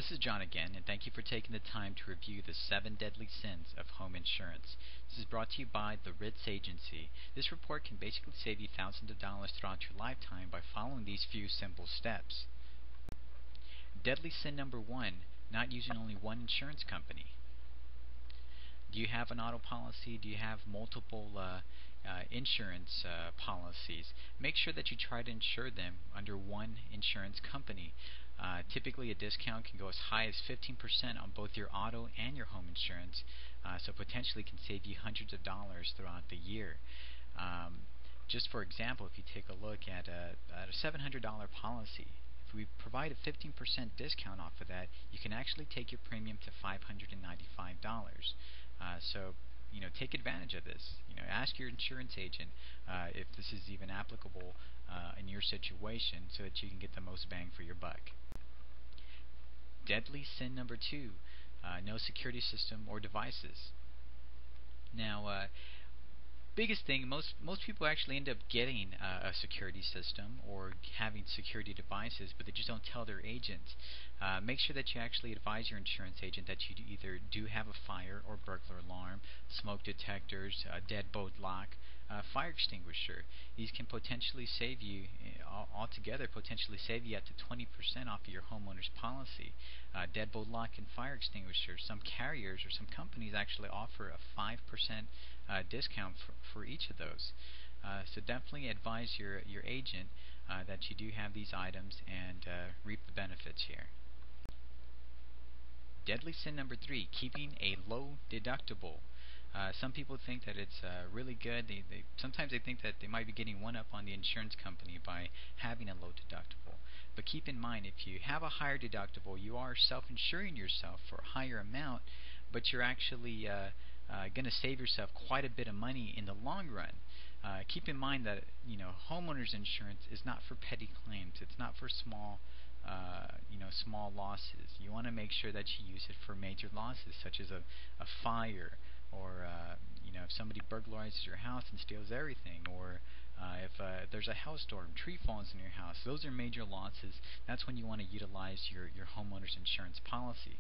This is John again, and thank you for taking the time to review the 7 deadly sins of home insurance. This is brought to you by the Ritz Agency. This report can basically save you thousands of dollars throughout your lifetime by following these few simple steps. Deadly sin number 1, not using only one insurance company. Do you have an auto policy? Do you have multiple insurance policies? Make sure that you try to insure them under one insurance company. Typically, a discount can go as high as 15% on both your auto and your home insurance, so potentially can save you hundreds of dollars throughout the year. Just for example, if you take a look at a $700 policy, if we provide a 15% discount off of that, you can actually take your premium to $595. So, take advantage of this. Ask your insurance agent if this is even applicable in your situation, so that you can get the most bang for your buck. Deadly sin number 2, no security system or devices. Now, biggest thing, most people actually end up getting a security system or having security devices, but they just don't tell their agent. Make sure that you actually advise your insurance agent that you either do have a fire or burglar alarm, smoke detectors, deadbolt lock, fire extinguisher. These can potentially save you, altogether potentially save you up to 20% off of your homeowner's policy. Deadbolt lock and fire extinguisher. Some carriers or some companies actually offer a 5% discount for each of those. So definitely advise your agent that you do have these items and reap the benefits here. Deadly sin number 3, keeping a low deductible. Some people think that it's really good. Sometimes they think that they might be getting one up on the insurance company by having a low deductible. But keep in mind, if you have a higher deductible, you are self-insuring yourself for a higher amount, but you're actually going to save yourself quite a bit of money in the long run. Keep in mind that homeowners insurance is not for petty claims. It's not for small losses. You want to make sure that you use it for major losses, such as a fire, or if somebody burglarizes your house and steals everything, or if there's a hailstorm, tree falls in your house. Those are major losses. That's when you want to utilize your homeowner's insurance policy.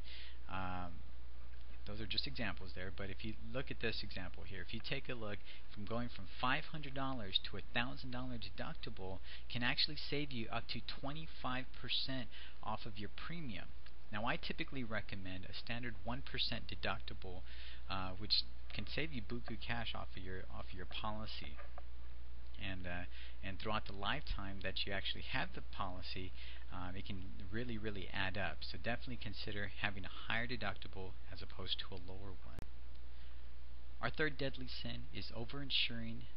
Those are just examples there, but if you look at this example here, if you take a look from going from $500 to a $1,000 deductible, can actually save you up to 25% off of your premium. Now, I typically recommend a standard 1% deductible, which can save you buku cash off of your policy. And throughout the lifetime that you actually have the policy, it can really add up. So definitely consider having a higher deductible as opposed to a lower one. Our third deadly sin is overinsuring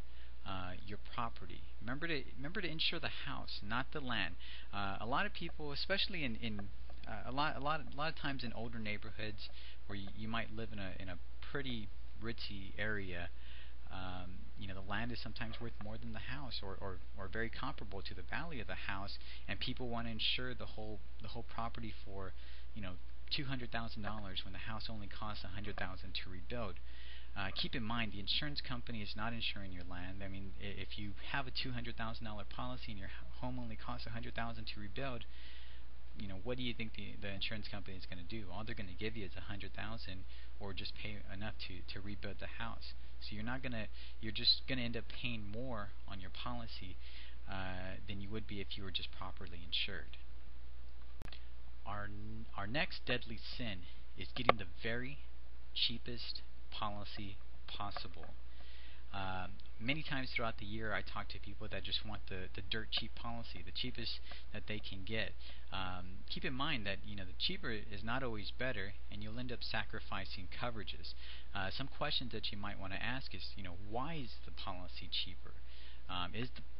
your property. Remember to insure the house, not the land. A lot of people, especially in a lot of times in older neighborhoods where you might live in a pretty ritzy area, the land is sometimes worth more than the house, or very comparable to the value of the house, and people want to insure the whole property for $200,000 when the house only costs $100,000 to rebuild. Keep in mind, the insurance company is not insuring your land. I mean, if you have a $200,000 policy and your home only costs $100,000 to rebuild, what do you think the insurance company is going to do? All they're going to give you is $100,000, or just pay enough to rebuild the house. So you're just gonna end up paying more on your policy than you would be if you were just properly insured. Our next deadly sin is getting the very cheapest policy possible. Many times throughout the year, I talk to people that just want the dirt cheap policy, the cheapest that they can get. Keep in mind that the cheaper is not always better, and you'll end up sacrificing coverages. Some questions that you might want to ask is, why is the policy cheaper?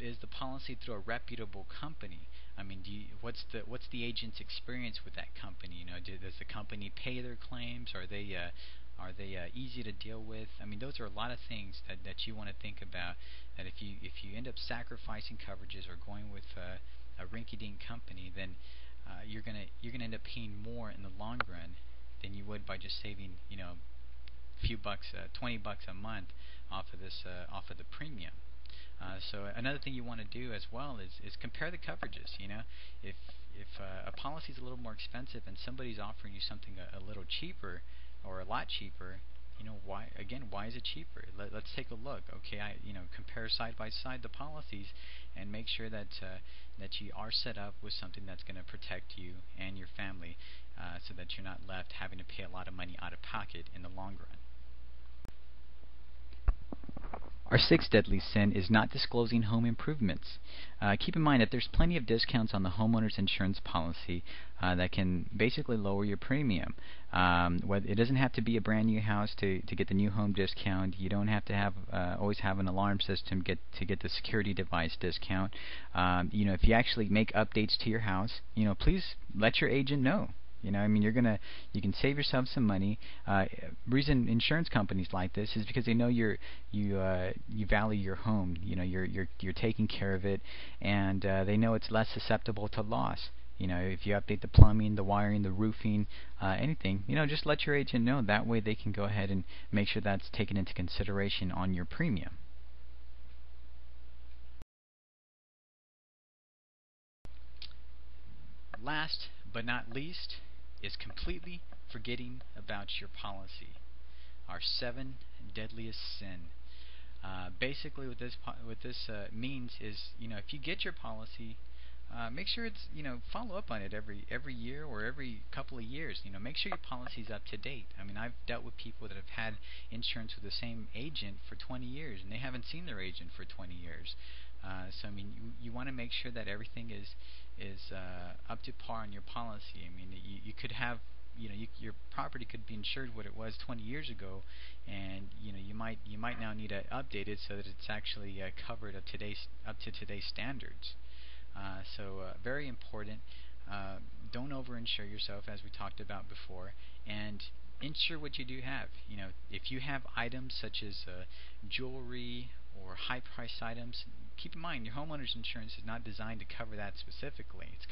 Is the policy through a reputable company? I mean, what's the agent's experience with that company? Does the company pay their claims? Are they easy to deal with? I mean, those are a lot of things that you want to think about. That if you end up sacrificing coverages or going with a rinky-dink company, then you're gonna end up paying more in the long run than you would by just saving a few bucks, $20 a month off of the premium. So another thing you want to do as well is compare the coverages. if a policy is a little more expensive and somebody's offering you something a little cheaper or a lot cheaper, why, again, why is it cheaper? Let's take a look. Okay, compare side by side the policies and make sure that that you are set up with something that's going to protect you and your family, so that you're not left having to pay a lot of money out of pocket in the long run. Our sixth deadly sin is not disclosing home improvements. Keep in mind that there's plenty of discounts on the homeowner's insurance policy that can basically lower your premium. It doesn't have to be a brand new house to get the new home discount. You don't have to have always have an alarm system to get the security device discount. If you actually make updates to your house, please let your agent know. You can save yourself some money. Reason insurance companies like this is because they know you value your home. You're taking care of it, and they know it's less susceptible to loss. If you update the plumbing, the wiring, the roofing, anything, just let your agent know. That way they can go ahead and make sure that's taken into consideration on your premium. Last but not least is completely forgetting about your policy. Our seven deadliest sin. Basically, what this means is, if you get your policy, make sure it's follow up on it every year or every couple of years. Make sure your policy is up to date. I've dealt with people that have had insurance with the same agent for 20 years, and they haven't seen their agent for 20 years. So you want to make sure that everything is up to par on your policy. You could have your property could be insured what it was 20 years ago, and you might now need to update it so that it's actually covered up to today's standards. So very important. Don't over-insure yourself, as we talked about before, and insure what you do have. If you have items such as jewelry or high-priced items, keep in mind your homeowner's insurance is not designed to cover that specifically. It's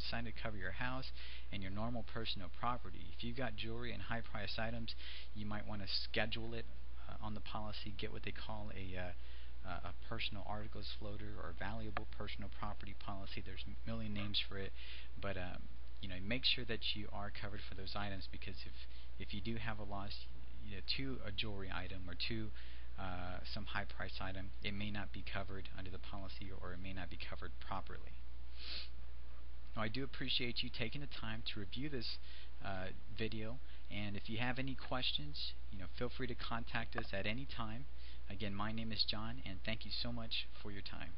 designed to cover your house and your normal personal property. If you've got jewelry and high-priced items, you might want to schedule it on the policy. Get what they call a personal articles floater or valuable personal property policy. There's a million names for it, but make sure that you are covered for those items, because if you do have a loss to a jewelry item or to some high price item, it may not be covered under the policy, or it may not be covered properly. Now, I do appreciate you taking the time to review this video, and if you have any questions, feel free to contact us at any time. Again, my name is John, and thank you so much for your time.